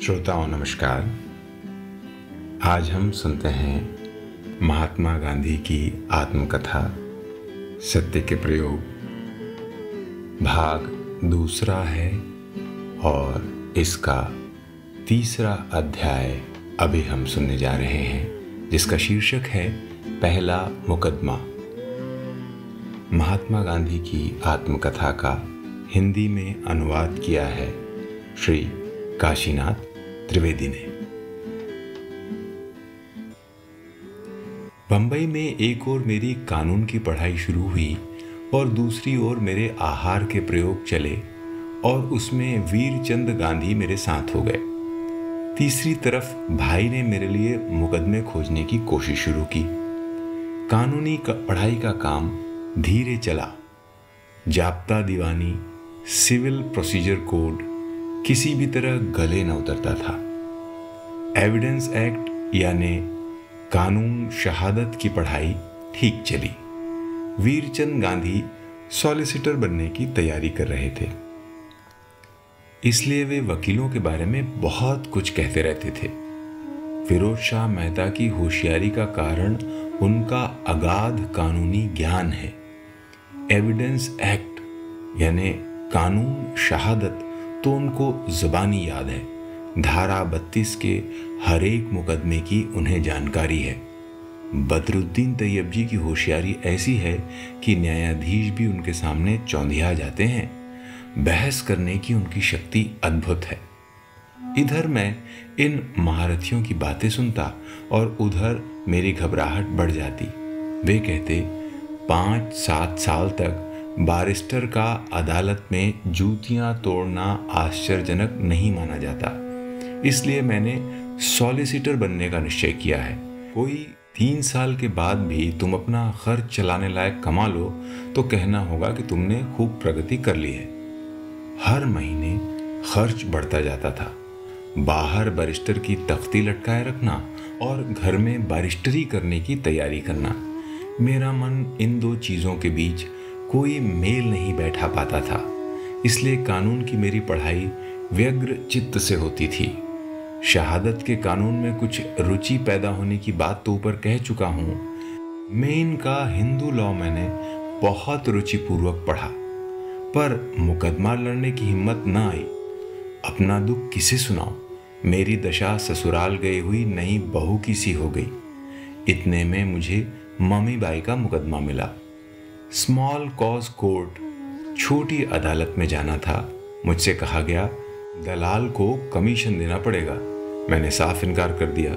श्रोताओं नमस्कार। आज हम सुनते हैं महात्मा गांधी की आत्मकथा सत्य के प्रयोग। भाग दूसरा है और इसका तीसरा अध्याय अभी हम सुनने जा रहे हैं, जिसका शीर्षक है पहला मुकदमा। महात्मा गांधी की आत्मकथा का हिंदी में अनुवाद किया है श्री काशीनाथ त्रिवेदी ने। बंबई में एक ओर मेरी कानून की पढ़ाई शुरू हुई और दूसरी ओर मेरे आहार के प्रयोग चले और उसमें वीरचंद गांधी मेरे साथ हो गए। तीसरी तरफ भाई ने मेरे लिए मुकदमे खोजने की कोशिश शुरू की। कानूनी पढ़ाई का काम धीरे चला। जाब्ता दीवानी, सिविल प्रोसीजर कोड किसी भी तरह गले न उतरता था। एविडेंस एक्ट यानी कानून शहादत की पढ़ाई ठीक चली। वीरचंद गांधी सॉलिसिटर बनने की तैयारी कर रहे थे, इसलिए वे वकीलों के बारे में बहुत कुछ कहते रहते थे। फिरोज शाह मेहता की होशियारी का कारण उनका अगाध कानूनी ज्ञान है। एविडेंस एक्ट यानी कानून शहादत तो उनको ज़बानी याद है। धारा 32 के हर एक मुकदमे की उन्हें जानकारी है। बदरुद्दीन तैयब जी की होशियारी ऐसी है कि न्यायाधीश भी उनके सामने चौंधिया जाते हैं। बहस करने की उनकी शक्ति अद्भुत है। इधर मैं इन महारथियों की बातें सुनता और उधर मेरी घबराहट बढ़ जाती। वे कहते 5-7 साल तक बारिस्टर का अदालत में जूतियां तोड़ना आश्चर्यजनक नहीं माना जाता, इसलिए मैंने सॉलिसिटर बनने का निश्चय किया है। कोई 3 साल के बाद भी तुम अपना खर्च चलाने लायक कमा लो तो कहना होगा कि तुमने खूब प्रगति कर ली है। हर महीने खर्च बढ़ता जाता था। बाहर बारिस्टर की तख्ती लटकाए रखना और घर में बारिस्टरी करने की तैयारी करना। मेरा मन इन दो चीज़ों के बीच कोई मेल नहीं बैठा पाता था, इसलिए कानून की मेरी पढ़ाई व्यग्र चित्त से होती थी। शहादत के कानून में कुछ रुचि पैदा होने की बात तो ऊपर कह चुका हूँ। मेन का हिंदू लॉ मैंने बहुत रुचिपूर्वक पढ़ा, पर मुकदमा लड़ने की हिम्मत न आई। अपना दुख किसे सुनाऊं? मेरी दशा ससुराल गई हुई नई बहू की सी हो गई। इतने में मुझे मम्मी बाई का मुकदमा मिला। स्मॉल कॉज कोर्ट, छोटी अदालत में जाना था। मुझसे कहा गया दलाल को कमीशन देना पड़ेगा। मैंने साफ इनकार कर दिया,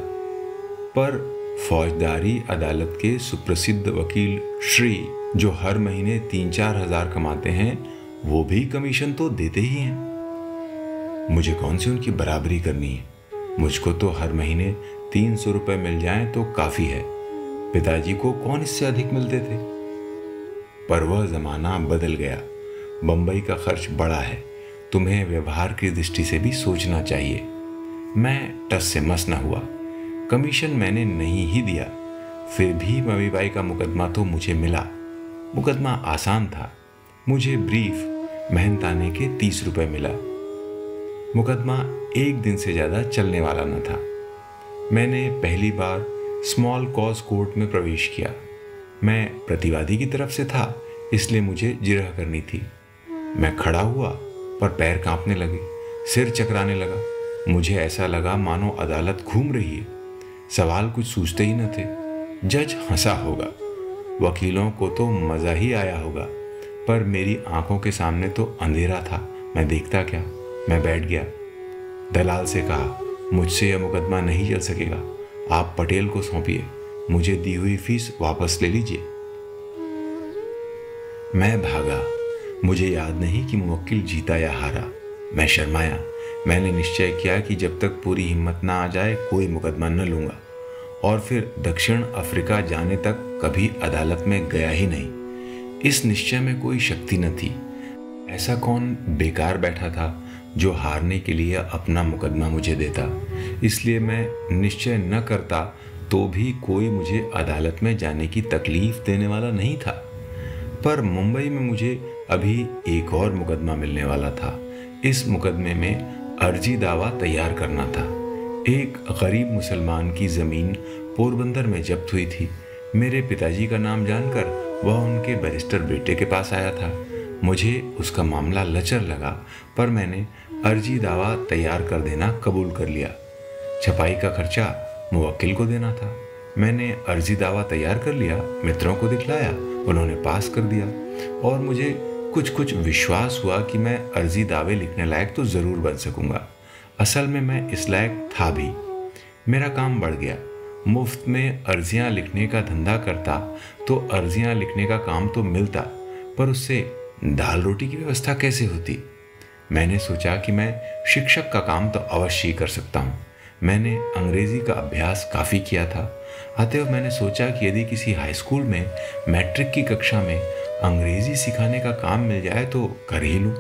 पर फौजदारी अदालत के सुप्रसिद्ध वकील श्री, जो हर महीने 3-4 हजार कमाते हैं, वो भी कमीशन तो देते ही हैं। मुझे कौन सी उनकी बराबरी करनी है? मुझको तो हर महीने 300 रुपये मिल जाएं तो काफ़ी है। पिताजी को कौन इससे अधिक मिलते थे? पर वह ज़माना बदल गया। बंबई का खर्च बड़ा है। तुम्हें व्यवहार की दृष्टि से भी सोचना चाहिए। मैं टस से मस न हुआ। कमीशन मैंने नहीं ही दिया। फिर भी मम्मी बाई का मुकदमा तो मुझे मिला। मुकदमा आसान था। मुझे ब्रीफ मेहनताने के 30 रुपये मिला। मुकदमा 1 दिन से ज़्यादा चलने वाला न था। मैंने पहली बार स्मॉल कॉज कोर्ट में प्रवेश किया। मैं प्रतिवादी की तरफ से था, इसलिए मुझे जिरह करनी थी। मैं खड़ा हुआ पर पैर कांपने लगे, सिर चकराने लगा। मुझे ऐसा लगा मानो अदालत घूम रही है। सवाल कुछ सूझते ही न थे। जज हंसा होगा, वकीलों को तो मज़ा ही आया होगा, पर मेरी आंखों के सामने तो अंधेरा था। मैं देखता क्या? मैं बैठ गया। दलाल से कहा, मुझसे यह मुकदमा नहीं चल सकेगा, आप पटेल को सौंपिए। मुझे दी हुई फीस वापस ले लीजिए। मैं भागा। मुझे याद नहीं कि मुवक्किल जीता या हारा। मैं शर्माया। मैंने निश्चय किया कि जब तक पूरी हिम्मत ना आ जाए कोई मुकदमा न लूँगा, और फिर दक्षिण अफ्रीका जाने तक कभी अदालत में गया ही नहीं। इस निश्चय में कोई शक्ति न थी। ऐसा कौन बेकार बैठा था जो हारने के लिए अपना मुकदमा मुझे देता? इसलिए मैं निश्चय न करता तो भी कोई मुझे अदालत में जाने की तकलीफ देने वाला नहीं था। पर मुंबई में मुझे अभी एक और मुकदमा मिलने वाला था। इस मुकदमे में अर्जी दावा तैयार करना था। एक गरीब मुसलमान की ज़मीन पोरबंदर में जब्त हुई थी। मेरे पिताजी का नाम जानकर वह उनके बैरिस्टर बेटे के पास आया था। मुझे उसका मामला लचर लगा, पर मैंने अर्जी दावा तैयार कर देना कबूल कर लिया। छपाई का खर्चा मुवक्किल को देना था। मैंने अर्जी दावा तैयार कर लिया, मित्रों को दिखलाया, उन्होंने पास कर दिया और मुझे कुछ विश्वास हुआ कि मैं अर्जी दावे लिखने लायक तो ज़रूर बन सकूंगा। असल में मैं इस लायक था भी। मेरा काम बढ़ गया। मुफ्त में अर्जियां लिखने का धंधा करता तो अर्जियां लिखने का काम तो मिलता, पर उससे दाल रोटी की व्यवस्था कैसे होती। मैंने सोचा कि मैं शिक्षक का काम तो अवश्य ही कर सकता हूँ। मैंने अंग्रेज़ी का अभ्यास काफ़ी किया था। अतएव मैंने सोचा कि यदि किसी हाई स्कूल में मैट्रिक की कक्षा में अंग्रेज़ी सिखाने का काम मिल जाए तो कर ही लूँ।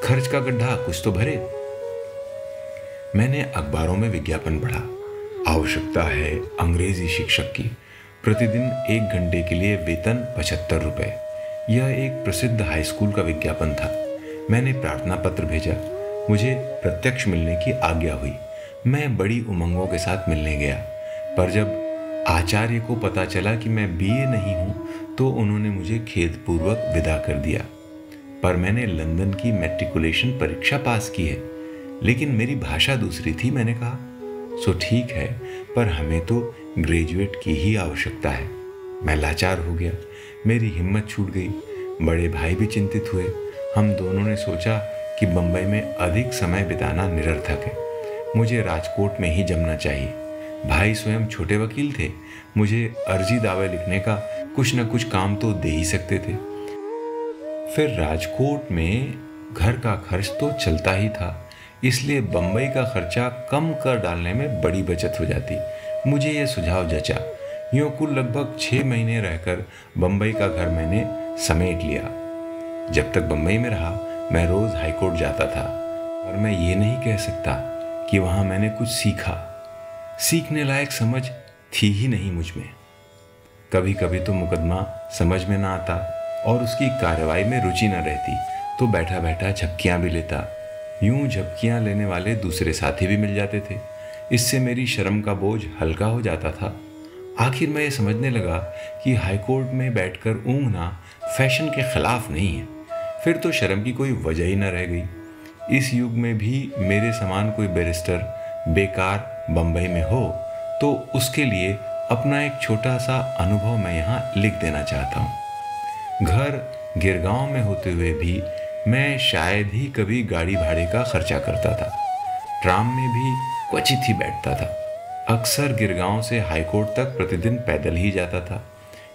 खर्च का गड्ढा कुछ तो भरे। मैंने अखबारों में विज्ञापन पढ़ा, आवश्यकता है अंग्रेज़ी शिक्षक की, प्रतिदिन 1 घंटे के लिए वेतन 75 रुपये। यह एक प्रसिद्ध हाई स्कूल का विज्ञापन था। मैंने प्रार्थना पत्र भेजा। मुझे प्रत्यक्ष मिलने की आज्ञा हुई। मैं बड़ी उमंगों के साथ मिलने गया, पर जब आचार्य को पता चला कि मैं बीए नहीं हूँ तो उन्होंने मुझे खेदपूर्वक विदा कर दिया। पर मैंने लंदन की मैट्रिकुलेशन परीक्षा पास की है, लेकिन मेरी भाषा दूसरी थी। मैंने कहा, सो ठीक है, पर हमें तो ग्रेजुएट की ही आवश्यकता है। मैं लाचार हो गया। मेरी हिम्मत छूट गई। बड़े भाई भी चिंतित हुए। हम दोनों ने सोचा कि बम्बई में अधिक समय बिताना निरर्थक है। मुझे राजकोट में ही जमना चाहिए। भाई स्वयं छोटे वकील थे। मुझे अर्जी दावे लिखने का कुछ न कुछ काम तो दे ही सकते थे। फिर राजकोट में घर का खर्च तो चलता ही था, इसलिए बम्बई का खर्चा कम कर डालने में बड़ी बचत हो जाती। मुझे यह सुझाव जचा। यूँ कुल लगभग 6 महीने रहकर बम्बई का घर मैंने समेट लिया। जब तक बम्बई में रहा मैं रोज़ हाईकोर्ट जाता था, और मैं ये नहीं कह सकता कि वहाँ मैंने कुछ सीखा। सीखने लायक समझ थी ही नहीं मुझ में। कभी कभी तो मुकदमा समझ में ना आता और उसकी कार्रवाई में रुचि न रहती तो बैठा बैठा झपकियाँ भी लेता। यूं झपकियाँ लेने वाले दूसरे साथी भी मिल जाते थे। इससे मेरी शर्म का बोझ हल्का हो जाता था। आखिर मैं ये समझने लगा कि हाईकोर्ट में बैठकर ऊँघना फैशन के खिलाफ नहीं है। फिर तो शर्म की कोई वजह ही न रह गई। इस युग में भी मेरे समान कोई बैरिस्टर बेकार बम्बई में हो तो उसके लिए अपना एक छोटा सा अनुभव मैं यहाँ लिख देना चाहता हूँ। घर गिरगांव में होते हुए भी मैं शायद ही कभी गाड़ी भाड़े का खर्चा करता था। ट्राम में भी क्वचित ही बैठता था। अक्सर गिरगांव से हाईकोर्ट तक प्रतिदिन पैदल ही जाता था।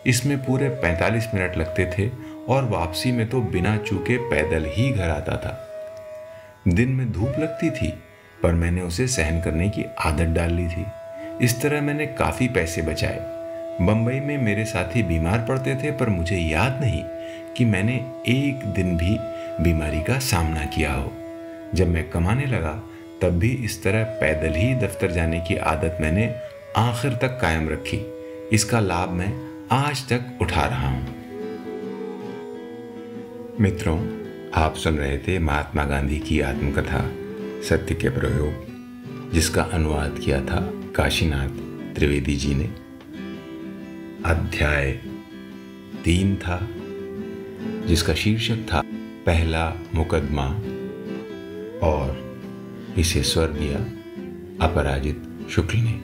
इसमें पूरे 45 मिनट लगते थे और वापसी में तो बिना चूके पैदल ही घर आता था। दिन में धूप लगती थी, पर मैंने उसे सहन करने की आदत डाल ली थी। इस तरह मैंने काफ़ी पैसे बचाए। बम्बई में मेरे साथी बीमार पड़ते थे, पर मुझे याद नहीं कि मैंने एक दिन भी बीमारी का सामना किया हो। जब मैं कमाने लगा तब भी इस तरह पैदल ही दफ्तर जाने की आदत मैंने आखिर तक कायम रखी। इसका लाभ मैं आज तक उठा रहा हूँ। मित्रों, आप सुन रहे थे महात्मा गांधी की आत्मकथा सत्य के प्रयोग, जिसका अनुवाद किया था काशीनाथ त्रिवेदी जी ने। अध्याय 3 था, जिसका शीर्षक था पहला मुकदमा, और इसे स्वर दिया अपराजित शुक्ल ने।